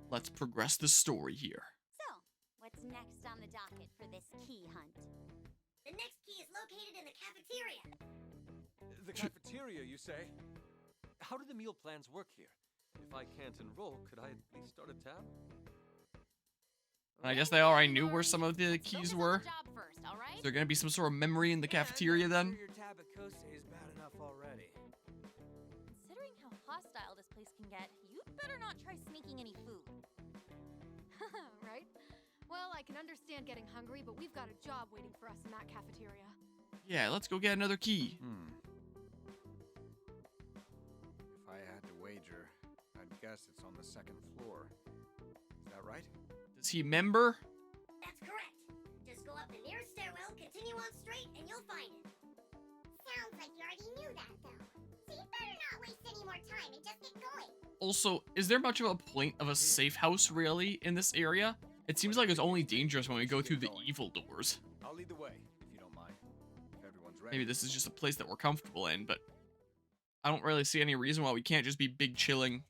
let's progress the story here. So, what's next on the docket for this key hunt? The next key is located in the cafeteria. The cafeteria, you say? How do the meal plans work here? If I can't enroll, could I at least start a tab? I guess they already knew where some of the Let's keys focus on were. the job first, all right? Is there gonna be some sort of memory in the cafeteria then? Your tab at Kose is bad enough already. Considering how hostile this place can get, you'd better not try sneaking any food. Right? Well, I can understand getting hungry, but we've got a job waiting for us in that cafeteria. Yeah, let's go get another key. If I had to wager, I'd guess it's on the second floor. Is that right? Does he remember? That's correct. Just go up the nearest stairwell, continue on straight, and you'll find it. Sounds like you already knew that, though. So you better not waste any more time and just get going. Also, is there much of a point of a safe house really in this area? It seems like it's only dangerous when we go through the evil doors. I'll lead the way, if you don't mind. If everyone's ready. Maybe this is just a place that we're comfortable in, but I don't really see any reason why we can't just be big chilling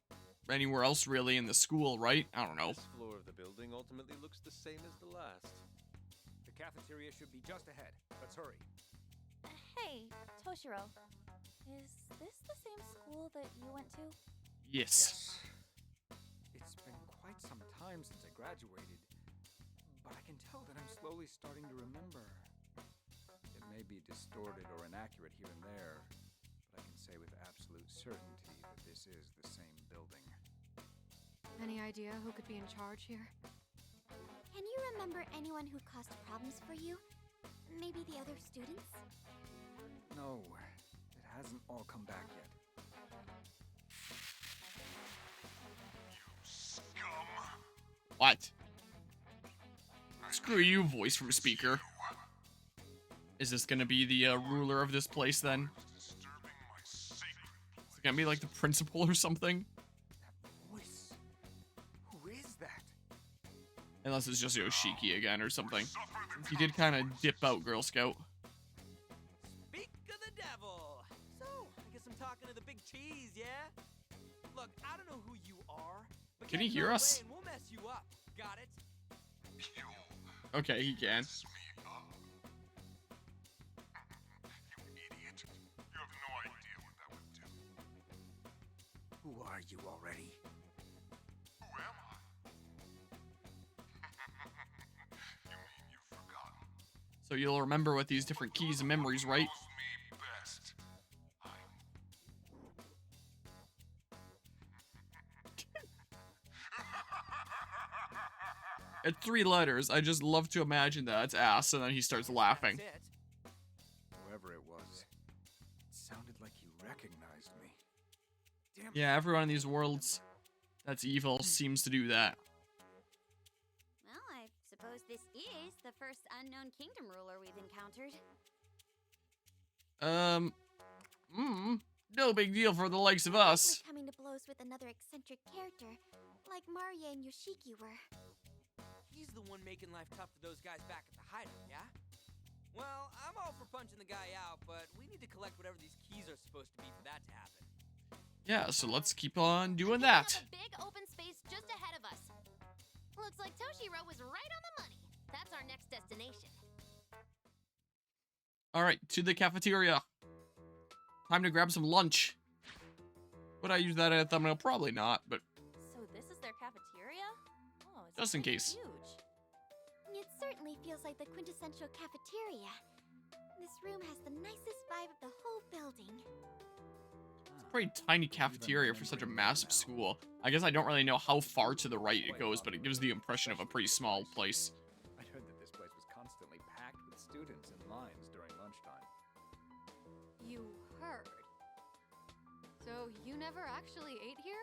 anywhere else really in the school, right? I don't know. This floor of the building ultimately looks the same as the last. The cafeteria should be just ahead. Let's hurry. Hey, Toshiro. Is this the same school that you went to? Yes. It's been quite some time since I graduated, but I can tell that I'm slowly starting to remember. It may be distorted or inaccurate here and there, but I can say with absolute certainty that this is the same building. Any idea who could be in charge here? Can you remember anyone who caused problems for you? Maybe the other students? No, it hasn't all come back yet. What? Screw you, voice from speaker. Is this gonna be the ruler of this place then? Is it gonna be like the principal or something? That voice. Who is that? Unless it's just Yoshiki again or something. He did kind of dip out, Girl Scout. Speak of the devil. So, I guess I'm talking to the big cheese, yeah? Look, I don't know who you are, but Can he get hear my us? way and we'll mess you up. Got it? Okay, he can. Who are you already? So you'll remember with these different keys and memories, right? At 3 letters, I just love to imagine that it's ass, and then he starts laughing. That's it. Whoever it was, it sounded like you recognized me. Damn. Yeah, everyone in these worlds that's evil seems to do that. Well, I suppose this is the first unknown kingdom ruler we've encountered. No big deal for the likes of us. We're coming to blows with another eccentric character, like Maria and Yoshiki were. He's the one making life tough for those guys back at the hideout, yeah? Well, I'm all for punching the guy out, but we need to collect whatever these keys are supposed to be for that to happen. Yeah, so let's keep on doing We that. have a big open space just ahead of us. Looks like Toshiro was right on the money. That's our next destination. Alright, to the cafeteria. Time to grab some lunch. Would I use that in a thumbnail? Probably not, but So this is their cafeteria? Oh, it's Just in pretty case. Huge. It certainly feels like the quintessential cafeteria. This room has the nicest vibe of the whole building. pretty tiny cafeteria for such a massive school. I guess I don't really know how far to the right it goes, but it gives the impression of a pretty small place. I heard that this place was constantly packed with students in lines during lunchtime. You heard. So you never actually ate here?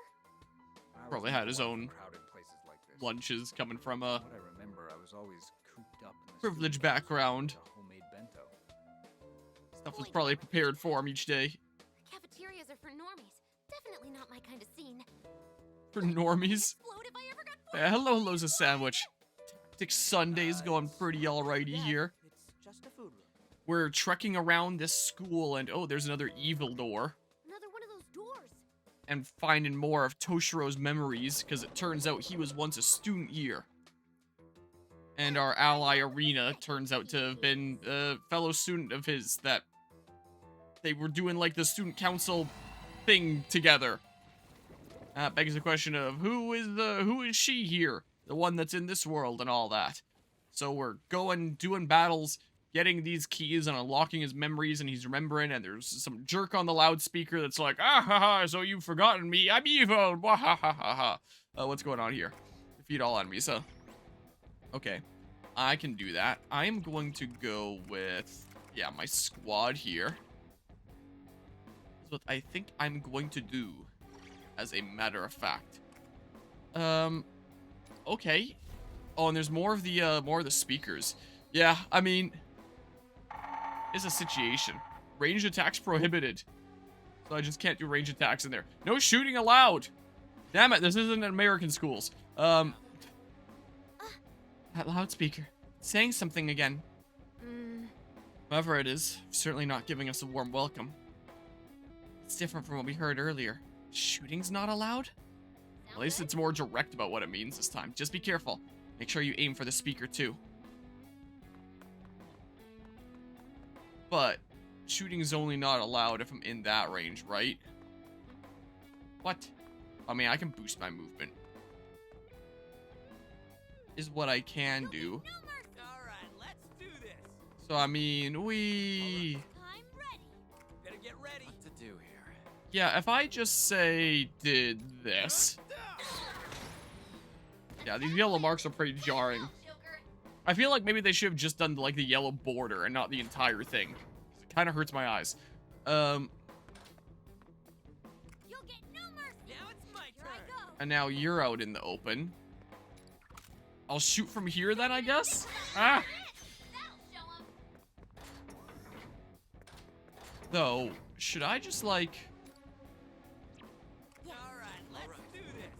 I Probably was had his never own crowded places like this. Lunches coming from a From what I remember, I was always cooped up in the privileged studio background. with a homemade bento. Stuff was probably prepared for him each day. Cafeterias are for normies. Definitely not my kind of scene. For normies. Explode if I ever got Yeah, hello, Lowe's a sandwich. Tactic Sunday's going pretty alrighty Yeah, here. It's just a food room. We're trekking around this school and oh, there's another evil door. Another one of those doors. and finding more of Toshiro's memories, because it turns out he was once a student here. And our ally Arena turns out to have been a fellow student of his that they were doing like the student council thing together. Begs the question of who is she here? The one that's in this world and all that. So we're doing battles, getting these keys and unlocking his memories, and he's remembering, and there's some jerk on the loudspeaker that's like, ah ha ha, so you've forgotten me, I'm evil, wah ha ha ha ha. What's going on here? Defeat all enemies, huh? Okay, I can do that. I am going to go with, yeah, my squad here. That's what I think I'm going to do, as a matter of fact. Okay. Oh, and there's more of the speakers. Yeah, I mean, it's a situation. Ranged attacks prohibited. So I just can't do ranged attacks in there. No shooting allowed. Damn it, this isn't American schools. That loudspeaker. Saying something again. Whoever it is, certainly not giving us a warm welcome. It's different from what we heard earlier. Shooting's not allowed? At least it's more direct about what it means this time. Just be careful. Make sure you aim for the speaker too. But shooting's only not allowed if I'm in that range, right? What? I mean, I can boost my movement. Is what I can do. Alright, let's do this. So, I mean, we... I'm ready. Better get ready. What to do here? Yeah, if I just say did this... Yeah, these yellow marks are pretty jarring. I feel like maybe they should have just done like the yellow border and not the entire thing. It kind of hurts my eyes. You'll get no mercy. Now it's my Here I turn. go. And now you're out in the open. I'll shoot from here then, I guess? Ah! That'll show 'em. Though, should I just like... Alright, let's do this.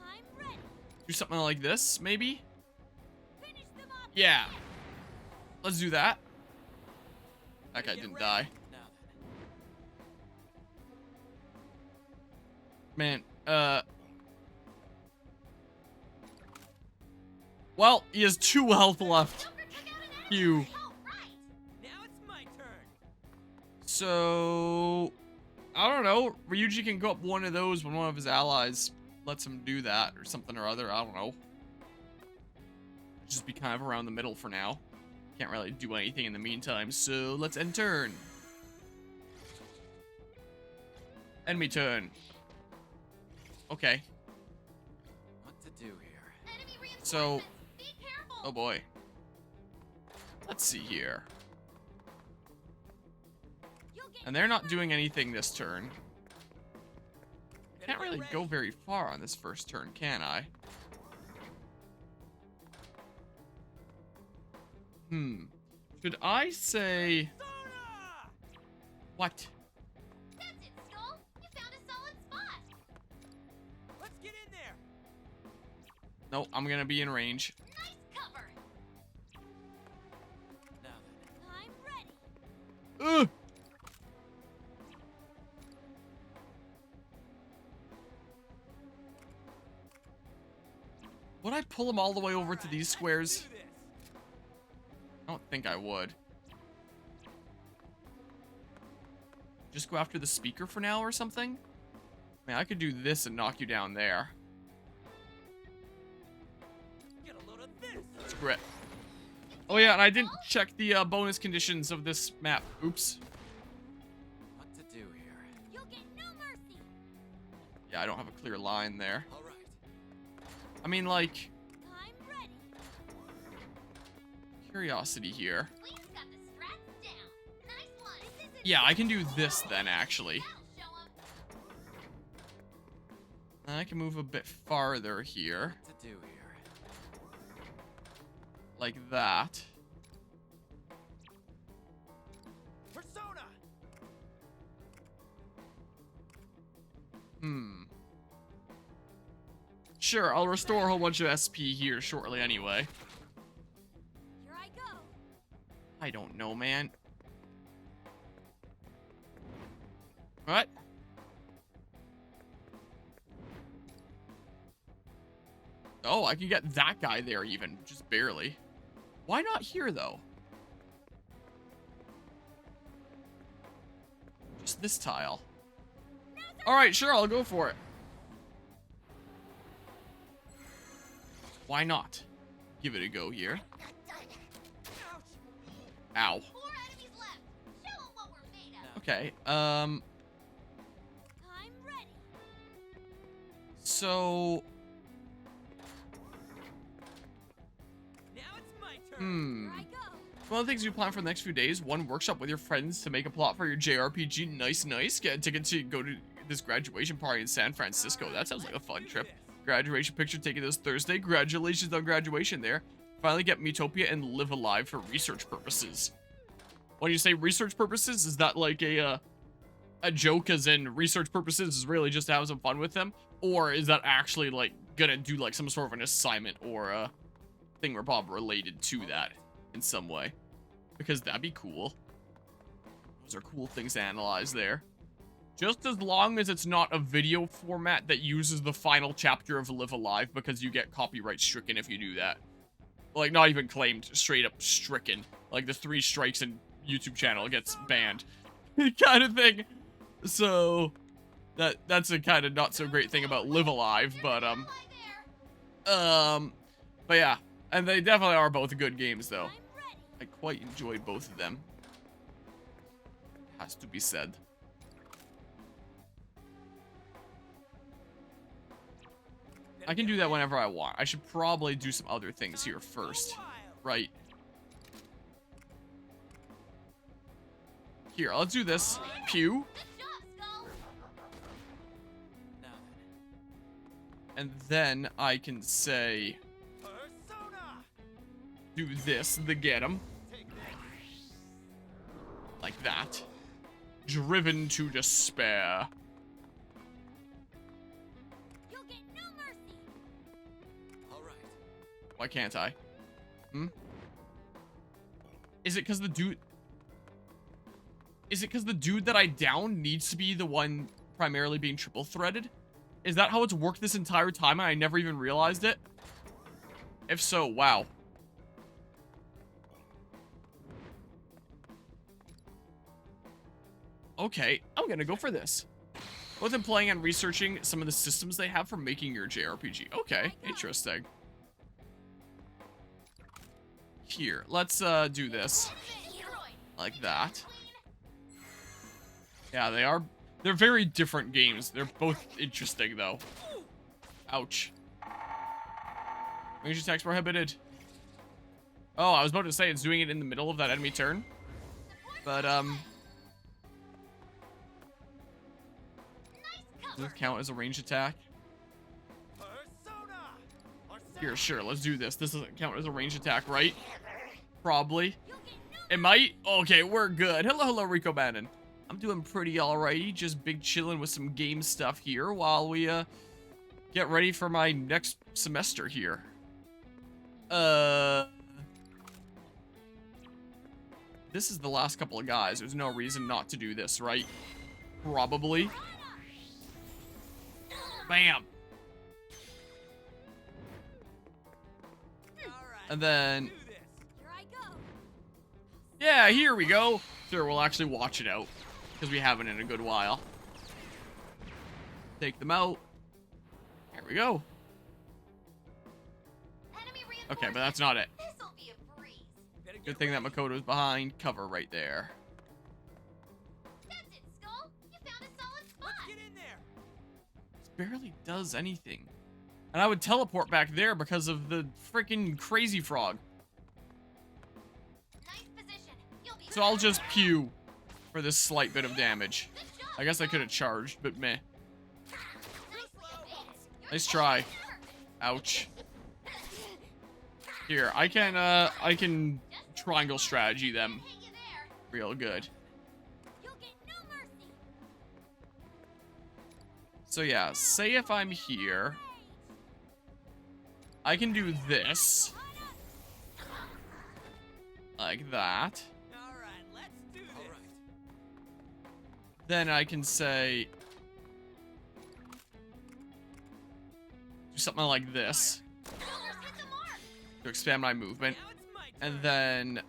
I'm ready. do something like this, maybe? Finish them off. Yeah. Let's do that. That guy didn't die. Now Man, well, he has 2 health left. Phew. Now it's my turn. So, I don't know. Ryuji can go up one of those when one of his allies lets him do that or something or other. I don't know. Just be kind of around the middle for now. Can't really do anything in the meantime, so let's end turn. Enemy turn. Okay. what to do here? Enemy So, reinforcements. Be careful. oh boy. Let's see here. You'll get And they're not doing anything this turn. Better Can't get really ready. go very far on this first turn, can I? Should I say... Sora! What? That's it, Skull. You found a solid spot. Let's get in there. No, I'm gonna be in range. Nice cover. Now then. I'm ready. Ugh! Would I pull them all the way over to these squares? Do this. I don't think I would. Just go after the speaker for now or something? I mean, I could do this and knock you down there. Get a load of this. Screw it. Oh yeah, and I didn't check the bonus conditions of this map. Oops. What to do here? You'll get no mercy. Yeah, I don't have a clear line there. All right. I mean, like, I'm ready. curiosity here. We've got the strats down. Nice one. This isn't Yeah, I can do this then, actually. That'll show 'em. I can move a bit farther here. What to do here? Like that. Persona. Sure, I'll restore a whole bunch of SP here shortly anyway. Here I go. I don't know, man. What? Oh, I can get that guy there even, just barely. Why not here, though? Just this tile. Alright, sure, I'll go for it. Why not? Give it a go here. Ow. 4 enemies left. Show 'em what we're made of. Okay, I'm ready. so... Now it's my turn. Here I go. One of the things you plan for the next few days, one workshop with your friends to make a plot for your JRPG. Nice, nice. Get a ticket to go to this graduation party in San Francisco. That sounds like a fun trip. Graduation picture taken this Thursday. Congratulations on graduation there. Finally get Metopia and live alive for research purposes. When you say research purposes, is that like a joke as in research purposes is really just to have some fun with them? Or is that actually like gonna do like some sort of an assignment or a thingamabob related to that in some way? Because that'd be cool. Those are cool things to analyze there. Just as long as it's not a video format that uses the final chapter of Live Alive, because you get copyright stricken if you do that. Like, not even claimed, straight up stricken. Like, the 3 strikes and YouTube channel gets banned. Kind of thing. So, that's a kind of not so great thing about Live Alive, but, but yeah. And they definitely are both good games, though. I quite enjoyed both of them. Has to be said. I can do that whenever I want. I should probably do some other things here first. Right. Here, let's do this. Pew. And then I can say... do this, the get 'em. Like that. Driven to despair. Why can't I? Hmm? Is it because the dude... Is it because the dude that I downed needs to be the one primarily being triple-threaded? Is that how it's worked this entire time and I never even realized it? If so, wow. Okay, I'm gonna go for this. Both in playing and researching some of the systems they have for making your JRPG. Okay, interesting. Here, let's do this. Like that. Yeah, they're very different games. They're both interesting though. Ouch. Range attacks prohibited. Oh, I was about to say it's doing it in the middle of that enemy turn. But does this count as a range attack? Here, sure, let's do this. This doesn't count as a range attack, right? Probably. It might? Okay, we're good. Hello, Rico Bannon. I'm doing pretty alrighty. Just big chilling with some game stuff here while we get ready for my next semester here. This is the last couple of guys. There's no reason not to do this, right? Probably. Bam. And then... yeah, here we go. Sure, we'll actually watch it out. Because we haven't in a good while. Take them out. There we go. Okay, but that's not it. Good thing that Makoto's behind. Cover right there. That's it, Skull. You found a solid spot. Get in there. This barely does anything. And I would teleport back there because of the freaking crazy frog. Nice position. You'll be So I'll just pew for this slight bit of damage. I guess I could have charged, but meh. Nice try. Ouch. Here, I can triangle strategy them real good. So yeah, say if I'm here, I can do this. Like that. All right, let's do this. then I can say... do something like this. To expand my movement. Now it's my And turn. then...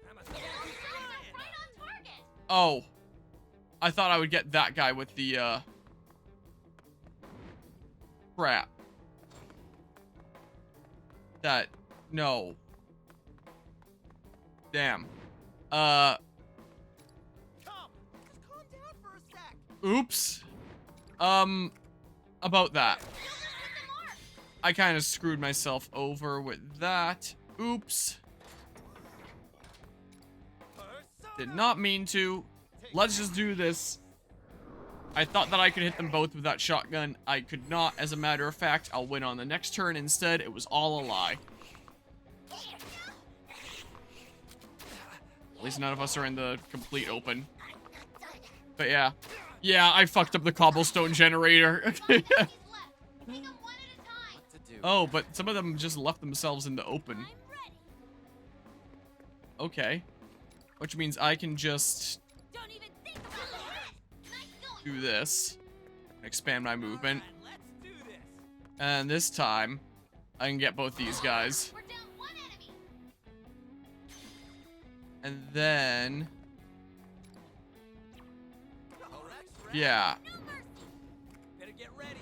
I'm a right on target. oh. I thought I would get that guy with the, crap. That... no. Damn. Come. Just calm down for a sec. Oops. About that. I kind of screwed myself over with that. Oops. Did not mean to. Let's just do this. I thought that I could hit them both with that shotgun. I could not. As a matter of fact, I'll win on the next turn instead. It was all a lie. At least none of us are in the complete open. But yeah. Yeah, I fucked up the cobblestone generator. Oh, but some of them just left themselves in the open. Okay. Which means I can just do this. Expand my movement. Let's do this. And this time, I can get both these guys. We're down one enemy. And then... Oh, that's right. yeah. Better get ready.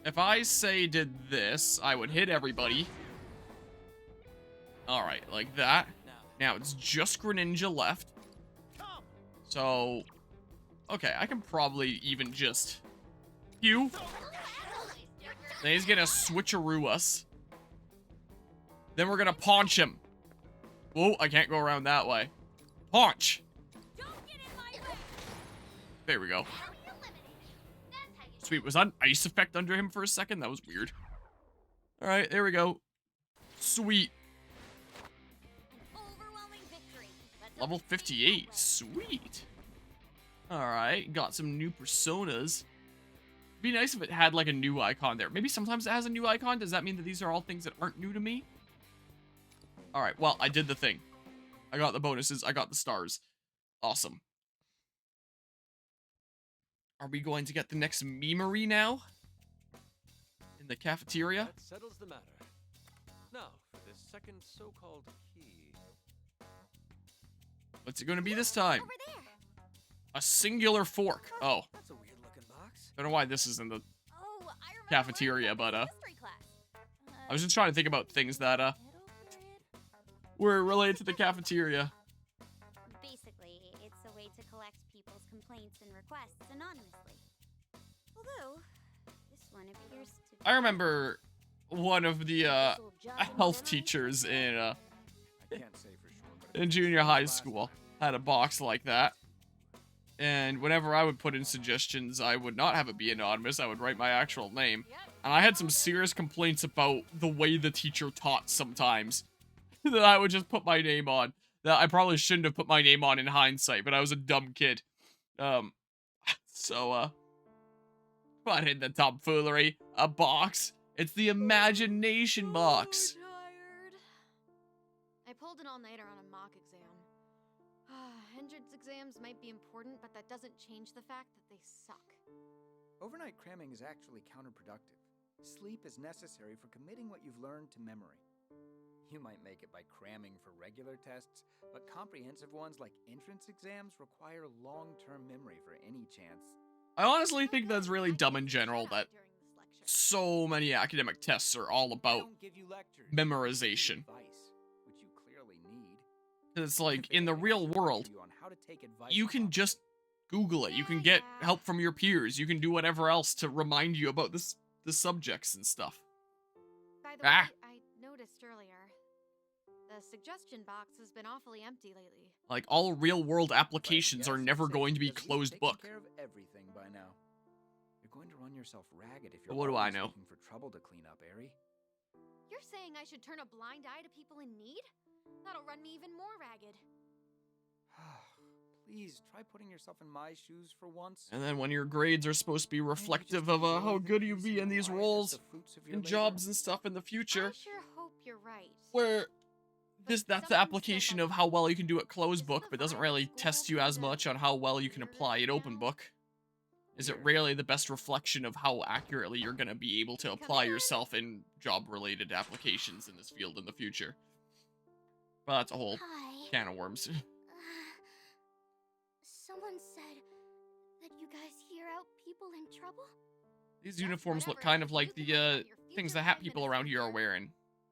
If I say did this, I would hit everybody. Alright, like that. Now it's just Greninja left. Come. So... okay, I can probably even just... pew. Then he's gonna switcheroo us. Then we're gonna paunch him. Whoa, I can't go around that way. Paunch! There we go. Sweet, was that an ice effect under him for a second? That was weird. Alright, there we go. Sweet. Level 58. Sweet. Alright, got some new personas. Be nice if it had like a new icon there. Maybe sometimes it has a new icon. Does that mean that these are all things that aren't new to me? Alright, well, I did the thing. I got the bonuses. I got the stars. Awesome. Are we going to get the next memery now? In the cafeteria? That settles the matter. Now, for this second so-called key. What's it going to be this time? Over there. A singular fork. Oh, That's a weird looking box. don't know why this is in the Oh, I remember cafeteria, learning but, about this in history class. I was just trying to think about things that, Middle period. were related to the cafeteria. Basically, it's a way to collect people's complaints and requests anonymously. Although, this one appears to be... I remember one of the, health teachers in, I can't say for sure, but in junior high school had a box like that. And whenever I would put in suggestions, I would not have it be anonymous. I would write my actual name. And I had some serious complaints about the way the teacher taught sometimes. That I would just put my name on. That I probably shouldn't have put my name on in hindsight, but I was a dumb kid. What in the tomfoolery? A box? It's the imagination box. So tired. I pulled an all-nighter on a mock exam. Entrance exams might be important, but that doesn't change the fact that they suck. overnight cramming is actually counterproductive. Sleep is necessary for committing what you've learned to memory. You might make it by cramming for regular tests, but comprehensive ones like entrance exams require long-term memory for any chance. I honestly think that's really dumb in general that so many academic tests are all I about don't give you lectures, memorization. advice, which you clearly need. It's like, in the real world, On how to take advice you can from just Google it. You can get help from your peers. You can do whatever else to remind you about the subjects and stuff. By the Ah. way, I noticed earlier, the suggestion box has been awfully empty lately. Like, all real-world But applications yes, are never that's it, going to be because you've closed taken book. care of everything by now. You're going to run yourself ragged if you're What do I always know? looking for trouble to clean up, Aerie. You're saying I should turn a blind eye to people in need? That'll run me even more ragged. Please, try putting yourself in my shoes for once. And then when your grades are supposed to be Maybe reflective just of enjoy how the good you peace be in and these quiet as roles the fruits of your and labor. jobs and stuff in the future, I sure hope you're right. where That's the application of how well you can do it closed book, but doesn't really test you as much on how well you can apply it open book. Is it really the best reflection of how accurately you're going to be able to apply yourself in job-related applications in this field in the future? Well, that's a whole Hi. can of worms. Someone said that you guys hear out people in trouble? These uniforms look kind of like the things the hat people around here are wearing.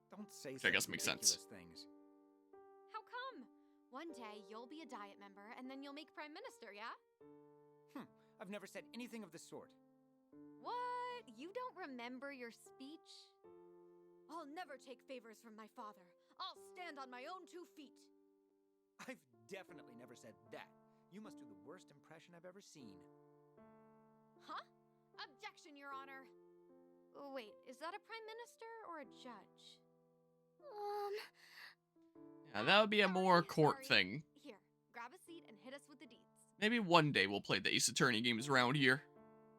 Don't say Which I guess such makes sense. ridiculous things. How come? One day you'll be a Diet member, and then you'll make Prime Minister, yeah? I've never said anything of the sort. What? You don't remember your speech? I'll never take favors from my father. I'll stand on my own 2 feet. I've definitely never said that. You must do the worst impression I've ever seen. Huh? Objection, Your Honor. Oh, wait, is that a Prime Minister or a judge? Yeah, that would be a more court Sorry. thing. Here, grab a seat and hit us with the deeds. Maybe one day we'll play the Ace Attorney games around here.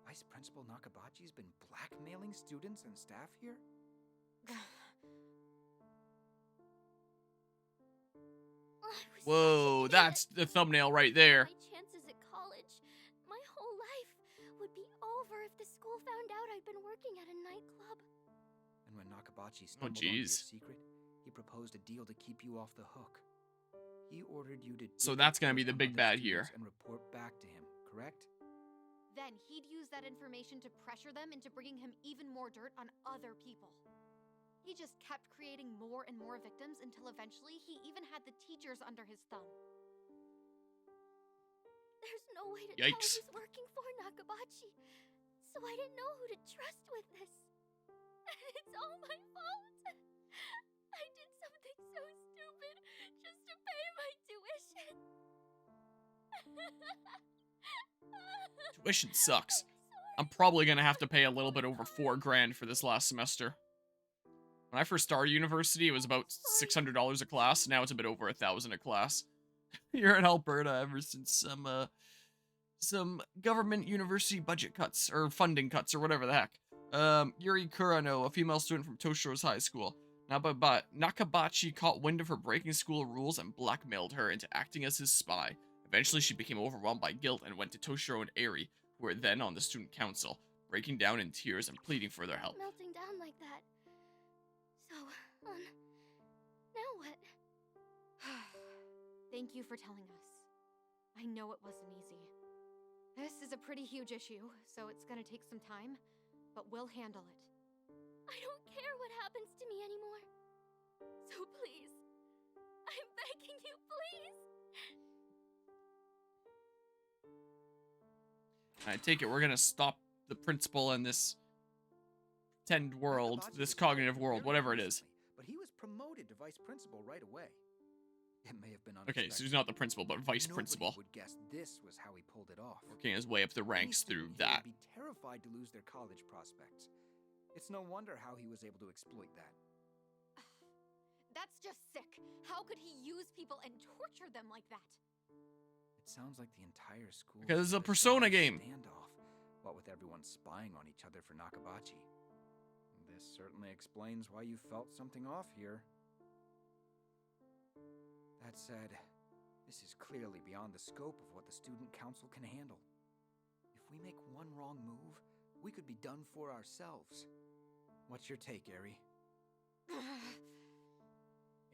Vice Principal Nakabachi's been blackmailing students and staff here? Whoa, that's the thumbnail right there. My chances at college, my whole life, would be over if the school found out I'd been working at a nightclub. And when Nakabachi stumbled onto your secret, he proposed a deal to keep you off the hook. He ordered you to So dig that's up gonna be the other big bad here. students and report back to him, correct? Then he'd use that information to pressure them into bringing him even more dirt on other people. He just kept creating more and more victims until eventually he even had the teachers under his thumb. There's no way to Yikes. tell who's working for Nakabachi, so I didn't know who to trust with this. It's all my fault. I did something so stupid just to pay my tuition. Tuition sucks. I'm probably gonna have to pay a little bit over $4 grand for this last semester. When I first started university, it was about $600 a class. Now it's a bit over $1,000 a class. Here in Alberta, ever since some government university budget cuts or funding cuts or whatever the heck. Yuri Kurano, a female student from Toshiro's high school. Nakabachi caught wind of her breaking school rules and blackmailed her into acting as his spy. Eventually, she became overwhelmed by guilt and went to Toshiro and Eri, who were then on the student council, breaking down in tears and pleading for their help. Melting down like that. So, now what? Thank you for telling us. I know it wasn't easy. This is a pretty huge issue, so it's gonna take some time, but we'll handle it. I don't care what happens to me anymore. So please, I'm begging you, please. I take it we're gonna stop the principal in this pretend world, Nakabachi this was cognitive hired world, very whatever it is. recently, But he was promoted to vice principal right away. It may have been Okay, so he's unexpected. not the principal, but vice Nobody principal. would guess this was how he pulled it off. Working his way up the Any ranks through student here that. would be terrified to lose their college prospects. It's no wonder how he was able to exploit that. That's just sick. How could he use people and torture them like that? It sounds like the entire school. Because it's a was Persona a game. Standoff, what with everyone spying on each other for Nakabachi. This certainly explains why you felt something off here. That said, this is clearly beyond the scope of what the student council can handle. If we make one wrong move, we could be done for ourselves. What's your take, Eri?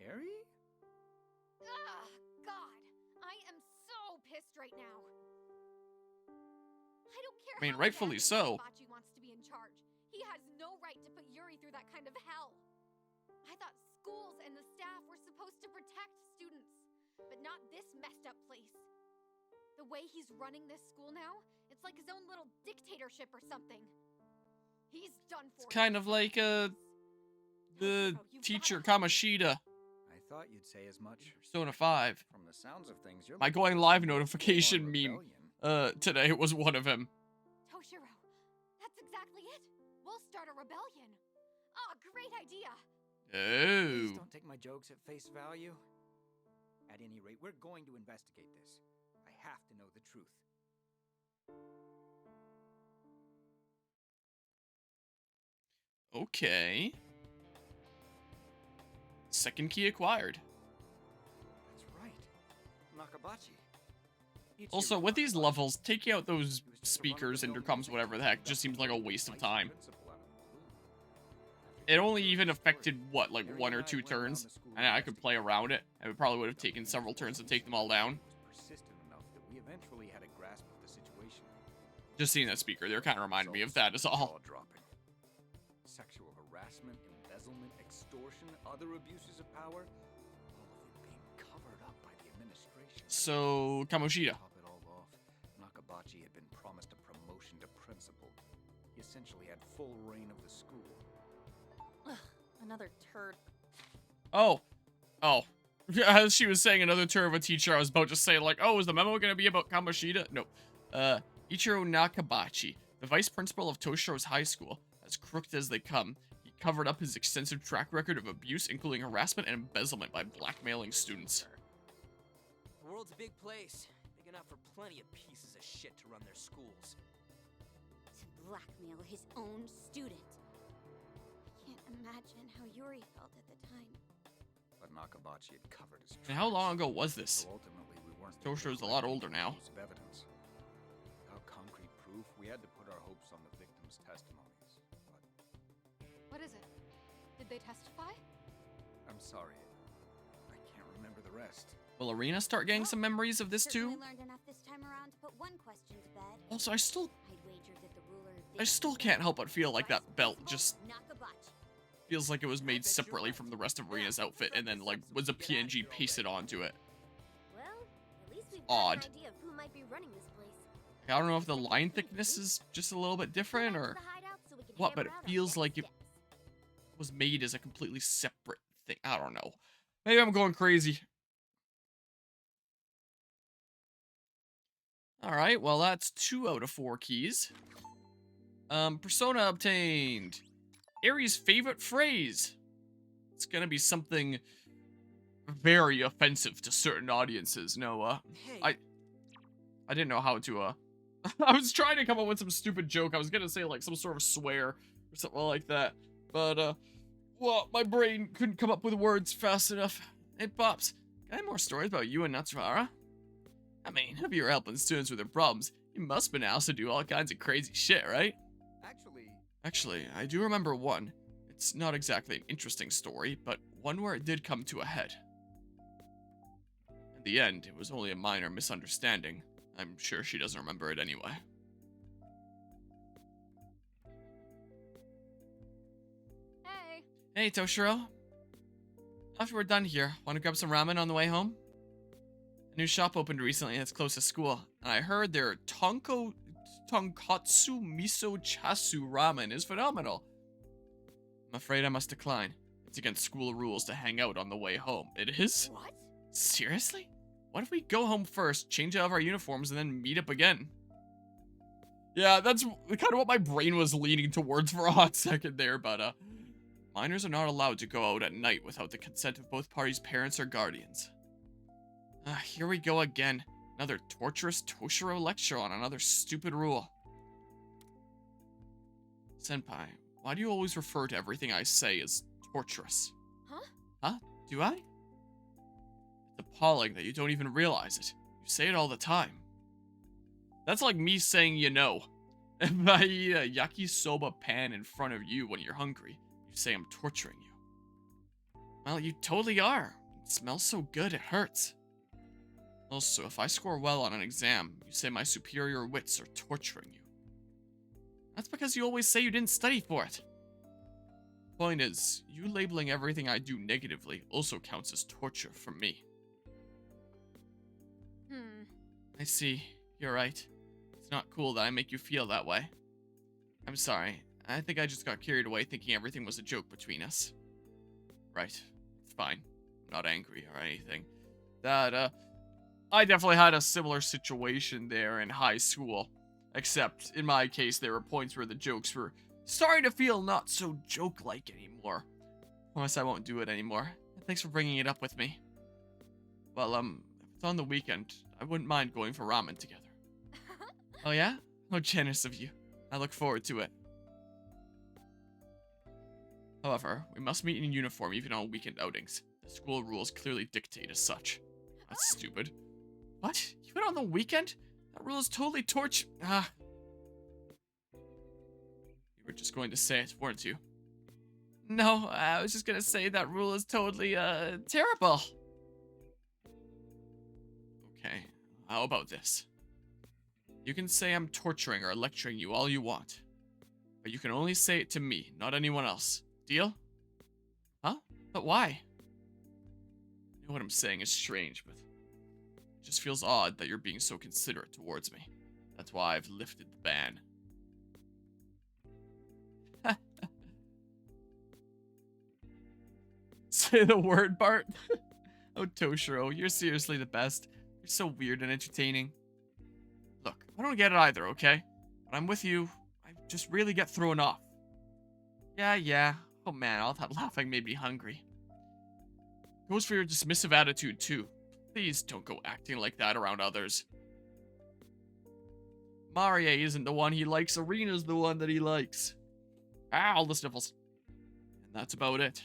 Eri? Ugh, God, I am so pissed right now. I don't care. I mean, how rightfully badly so. Nakabachi wants to be in charge. He has no right to put Yuri through that kind of hell. I thought schools and the staff were supposed to protect students, but not this messed up place. The way he's running this school now, it's like his own little dictatorship or something. He's done for. It's kind of like the Toshiro, you've teacher gotta help me. Kamashita, I thought you'd say as much. Persona 5. From the sounds of things, you're My looking going for live some notification full-on meme. rebellion. Today was one of them. Toshiro, that's exactly it. We'll start a rebellion. Ah, great idea. Please Oh. don't take my jokes at face value. At any rate, we're going to investigate this. I have to know the truth. Okay. Second key acquired. Nakabachi. Also, with these levels, taking out those speakers, intercoms, whatever the heck, just seems like a waste of time. It only even affected, what, like 1 or 2 turns? And I could play around it. And it probably would have taken several turns to take them all down. Just seeing that speaker there kind of reminded me of that is all. Sexual harassment, embezzlement, extortion, other abuses of power, all of it being covered up by the administration. So, Kamoshida. To top it all off, Nakabachi had been promised a promotion to principal. He essentially had full reign of the school. Ugh, another turd. Oh. As she was saying another turn of a teacher, I was about to say, like, oh, is the memo going to be about Kamoshida? No. Ichiro Nakabachi, the vice principal of Toshiro's high school. As crooked as they come, he covered up his extensive track record of abuse, including harassment and embezzlement by blackmailing students. The world's a big place, big enough for plenty of pieces of shit to run their schools. To blackmail his own student. I can't imagine how Yuri felt at the time. But Nakabachi had covered his tracks. And how long ago was this? So ultimately, we weren't Toshiro's a lot older now. of evidence. Without concrete proof, we had to put our hopes on the victims' testimonies. But What is it? Did they testify? I'm sorry, I can't remember the rest. Will Arena start getting some memories of this too? Certainly learned enough this time around to put one question to bed. Also, I'd wager that the ruler of I this still school can't help but feel like that vice belt principal, just Nakabachi. feels like it was made separately from the rest of Arena's outfit and then, like, was a PNG pasted onto it. Well, at least we've Odd. got an idea of who might be running this place. I don't know if the line thickness is just a little bit different or what, but it feels like it was made as a completely separate thing. I don't know. Maybe I'm going crazy. Alright, well that's 2 out of 4 keys. Persona obtained. Aries' favorite phrase. It's gonna be something very offensive to certain audiences, Noah. Hey, I didn't know how to, I was trying to come up with some stupid joke. I was gonna say, like, some sort of swear or something like that. But, well, my brain couldn't come up with words fast enough. Hey, Pops, can I have more stories about you and Natsuvara? I mean, if you're helping students with their problems, you must have been asked to do all kinds of crazy shit, right? Actually, I do remember one. It's not exactly an interesting story, but one where it did come to a head. In the end, it was only a minor misunderstanding. I'm sure she doesn't remember it anyway. Hey. Hey, Toshiro. After we're done here, want to grab some ramen on the way home? A new shop opened recently that's close to school, and I heard their tonkatsu miso chasu ramen is phenomenal. I'm afraid I must decline. It's against school rules to hang out on the way home. It is? What? Seriously? What if we go home first, change out of our uniforms, and then meet up again? Yeah, that's kind of what my brain was leaning towards for a hot second there, but, minors are not allowed to go out at night without the consent of both parties' parents or guardians. Here we go again. Another torturous Toshiro lecture on another stupid rule. Senpai, why do you always refer to everything I say as torturous? Huh? Huh? Do I? It's appalling that you don't even realize it. You say it all the time. That's like me saying you know. If I eat a yakisoba pan in front of you when you're hungry, you say I'm torturing you. Well, you totally are. It smells so good it hurts. Also, if I score well on an exam, you say my superior wits are torturing you. That's because you always say you didn't study for it. Point is, you labeling everything I do negatively also counts as torture for me. I see. You're right. It's not cool that I make you feel that way. I'm sorry. I think I just got carried away thinking everything was a joke between us. Right. It's fine. I'm not angry or anything. I definitely had a similar situation there in high school. Except, in my case, there were points where the jokes were starting to feel not so joke-like anymore. Promise I won't do it anymore. Thanks for bringing it up with me. Well, if it's on the weekend, I wouldn't mind going for ramen together. Oh yeah? How generous of you. I look forward to it. However, we must meet in uniform even on weekend outings. The school rules clearly dictate as such. That's stupid. What? Even on the weekend? That rule is totally torch. You were just going to say it, weren't you? No, I was just gonna say that rule is totally, terrible. Okay, how about this? You can say I'm torturing or lecturing you all you want. But you can only say it to me, not anyone else. Deal? Huh? But why? I know what I'm saying is strange, but it just feels odd that you're being so considerate towards me. That's why I've lifted the ban. Say the word, Bart. Oh, Toshiro, you're seriously the best. You're so weird and entertaining. Look, I don't get it either, okay? When I'm with you, I just really get thrown off. Yeah. Oh man, all that laughing made me hungry. Goes for your dismissive attitude, too. Please don't go acting like that around others. Marie isn't the one he likes, Arena's the one that he likes. All the sniffles. And that's about it.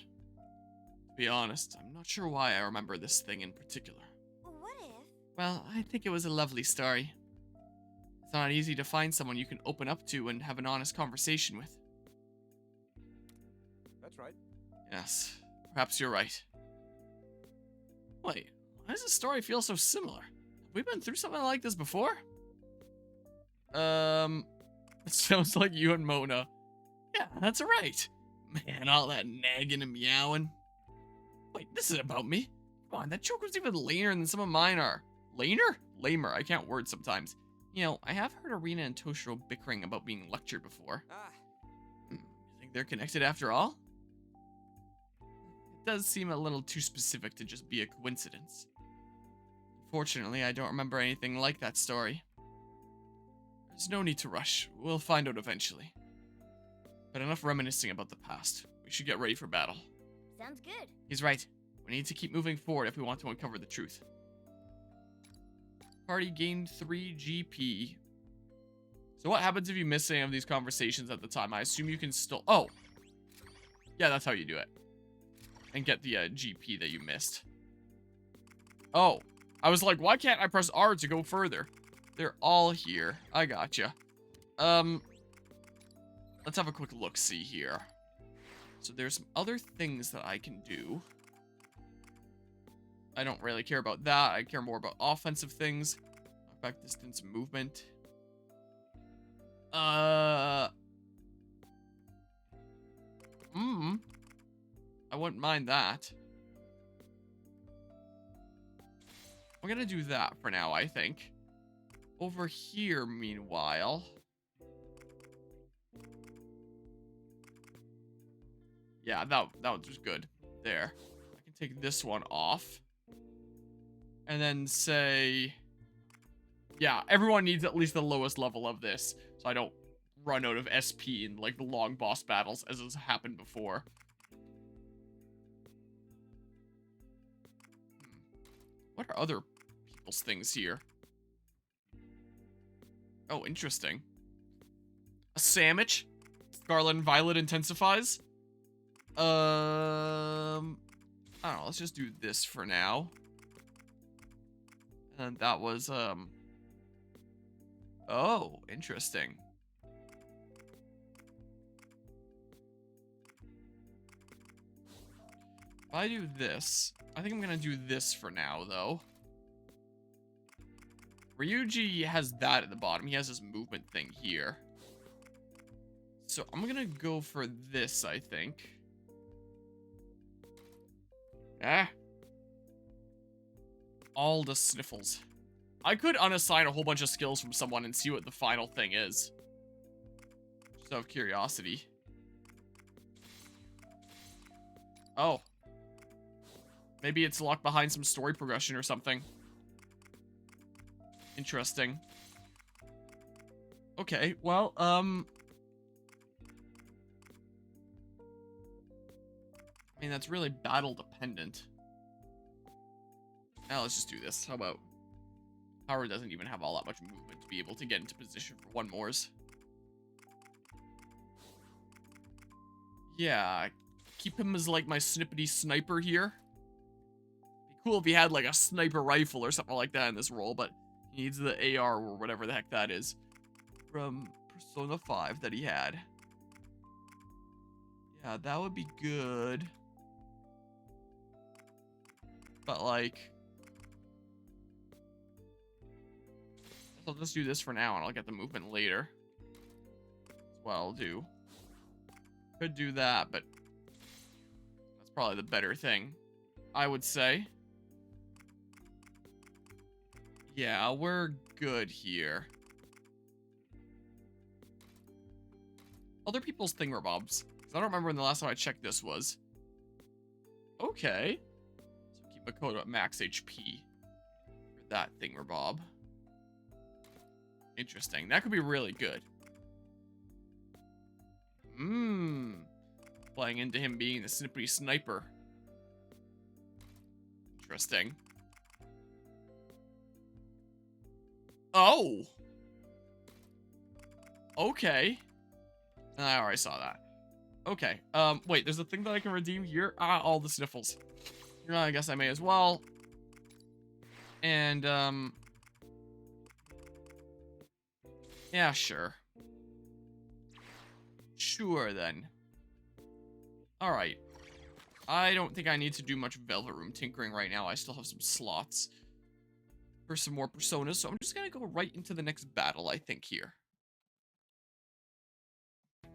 To be honest, I'm not sure why I remember this thing in particular. What if? Well, I think it was a lovely story. It's not easy to find someone you can open up to and have an honest conversation with. That's right. Yes, perhaps you're right. Wait, why does this story feel so similar? Have we been through something like this before? It sounds like you and Mona. Yeah, that's right. Man, all that nagging and meowing. Wait, this isn't about me. Come on, that joke was even lamer than some of mine are. Lamer? Lamer, I can't word sometimes. You know, I have heard Arena and Toshiro bickering about being lectured before. You think they're connected after all? It does seem a little too specific to just be a coincidence. Unfortunately, I don't remember anything like that story. There's no need to rush. We'll find out eventually. But enough reminiscing about the past. We should get ready for battle. Sounds good. He's right. We need to keep moving forward if we want to uncover the truth. Party gained 3 GP. So what happens if you miss any of these conversations at the time? I assume you can still... Oh! Yeah, that's how you do it. And get the GP that you missed. Oh. I was like, why can't I press R to go further? They're all here. I gotcha. Let's have a quick look-see here. So there's some other things that I can do. I don't really care about that. I care more about offensive things. Back distance movement. I wouldn't mind that. I'm gonna do that for now, I think. Over here, meanwhile. Yeah, that was good. There. I can take this one off. And then say... Yeah, everyone needs at least the lowest level of this. So I don't run out of SP in, like, the long boss battles, as has happened before. What are other people's things here? Oh, interesting. A sandwich? Scarlet and Violet intensifies? I don't know, let's just do this for now. And that was, oh, interesting. If I do this, I think I'm gonna do this for now, though. Ryuji has that at the bottom. He has his movement thing here. So I'm gonna go for this, I think. Ah. All the sniffles. I could unassign a whole bunch of skills from someone and see what the final thing is. Just out of curiosity. Oh. Maybe it's locked behind some story progression or something. Interesting. Okay, well, I mean, that's really battle dependent. Now let's just do this. How about... Power doesn't even have all that much movement to be able to get into position for one mores. Yeah, keep him as like my snippety sniper here. Be cool if he had like a sniper rifle or something like that in this role, but he needs the AR or whatever the heck that is from Persona 5 that he had. Yeah, that would be good. But like, I'll just do this for now and I'll get the movement later. That's what I'll do. Could do that, but that's probably the better thing, I would say. Yeah, we're good here. Other people's thingamabobs. Because I don't remember when the last time I checked this was. Okay. So keep Makoto at max HP for that thingamabob. Interesting. That could be really good. Playing into him being the slippery sniper. Interesting. Oh! Okay. I already saw that. Okay. Wait, there's a thing that I can redeem here? Ah, all the sniffles. I guess I may as well. And, yeah, sure. Sure, then. Alright. I don't think I need to do much Velvet Room tinkering right now. I still have some slots for some more personas, so I'm just gonna go right into the next battle, I think, here.